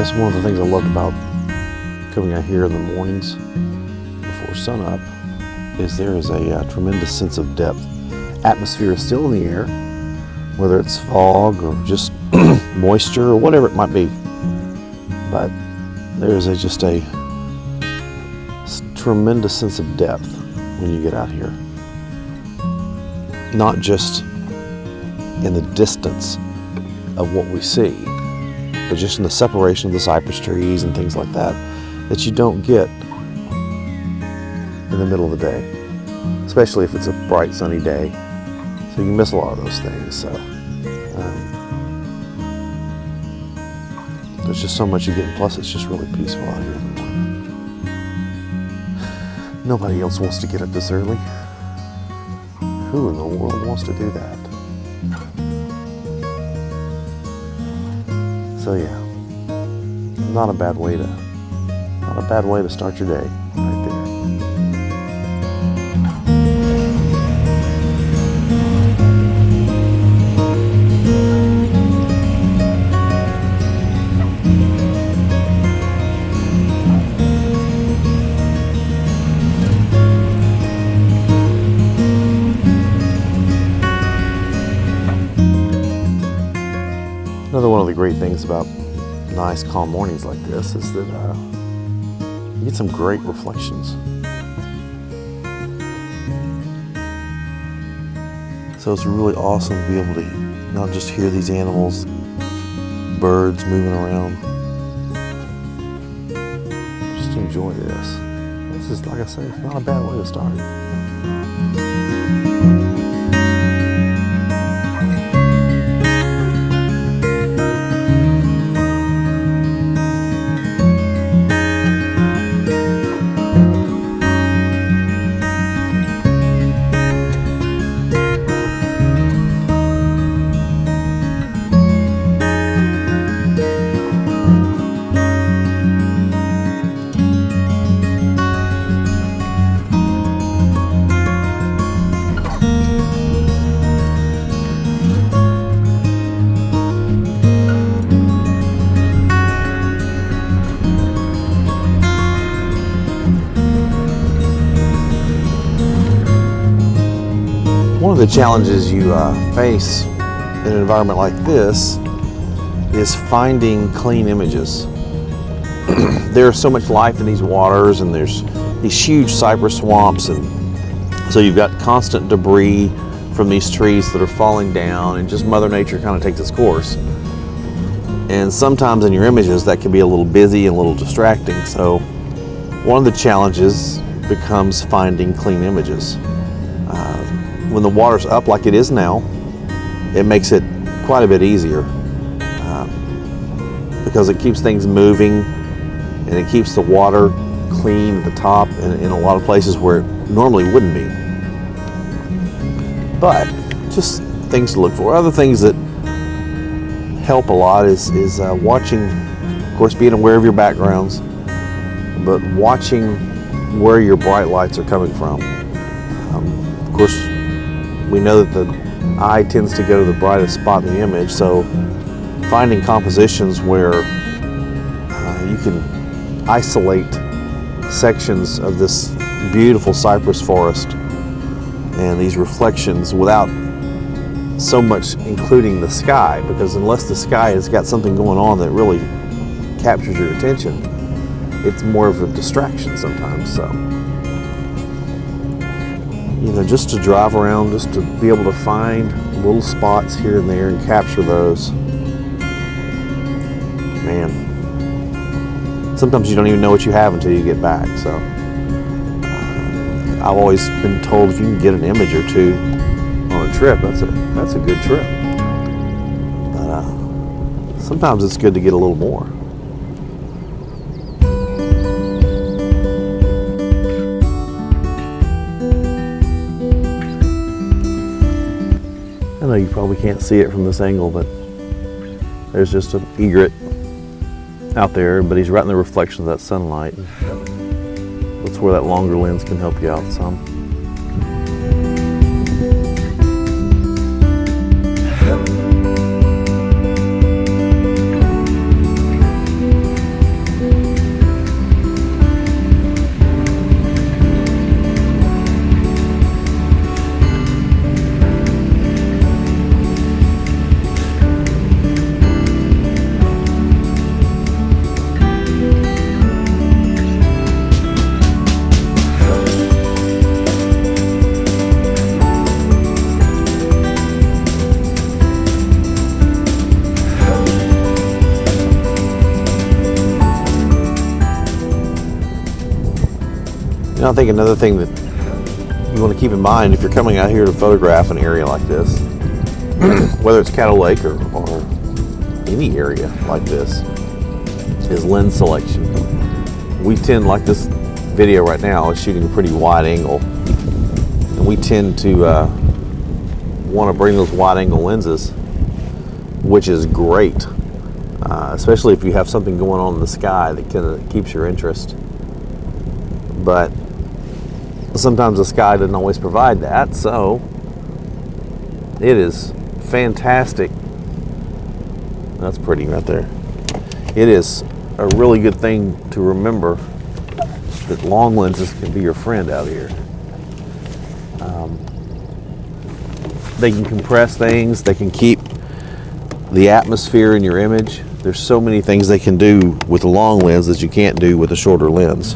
guess one of the things I loved about coming out here in the mornings before sunup is there is a tremendous sense of depth. Atmosphere is still in the air, whether it's fog or just moisture or whatever it might be. But there's just a tremendous sense of depth when you get out here. Not just in the distance of what we see, but just in the separation of the cypress trees and things like that you don't get in the middle of the day, especially if it's a bright sunny day. So you miss a lot of those things. So there's just so much you get. Plus, it's just really peaceful out here in the morning. Nobody else wants to get up this early. Who in the world wants to do that? So yeah, not a bad way to start your day right there. Another one of the great things about nice, calm mornings like this is that you get some great reflections. So it's really awesome to be able to not just hear these animals, birds moving around, just enjoy this. This is, like I say, it's not a bad way to start. One of the challenges you face in an environment like this is finding clean images. There's so much life in these waters, and there's these huge cypress swamps, and so you've got constant debris from these trees that are falling down, and just Mother Nature kind of takes its course. And sometimes in your images that can be a little busy and a little distracting. So one of the challenges becomes finding clean images. When the water's up like it is now, it makes it quite a bit easier because it keeps things moving and it keeps the water clean at the top and in a lot of places where it normally wouldn't be. But just things to look for. Other things that help a lot is watching, of course, being aware of your backgrounds, but watching where your bright lights are coming from. Of course, we know that the eye tends to go to the brightest spot in the image, so finding compositions where you can isolate sections of this beautiful cypress forest and these reflections without so much including the sky, because unless the sky has got something going on that really captures your attention, it's more of a distraction sometimes. So just to drive around, just to be able to find little spots here and there and capture those. Man, sometimes you don't even know what you have until you get back. So I've always been told if you can get an image or two on a trip, that's a good trip. But sometimes it's good to get a little more. I know you probably can't see it from this angle, but there's just an egret out there, but he's right in the reflection of that sunlight. That's where that longer lens can help you out some. I think another thing that you want to keep in mind if you're coming out here to photograph an area like this, whether it's Caddo Lake or any area like this, is lens selection. We tend, like this video right now, is shooting a pretty wide angle, and we tend to want to bring those wide angle lenses, which is great, especially if you have something going on in the sky that kind of keeps your interest. But sometimes the sky doesn't always provide that, so it is fantastic. That's pretty right there. It is a really good thing to remember that long lenses can be your friend out here. They can compress things, they can keep the atmosphere in your image. There's so many things they can do with a long lens that you can't do with a shorter lens.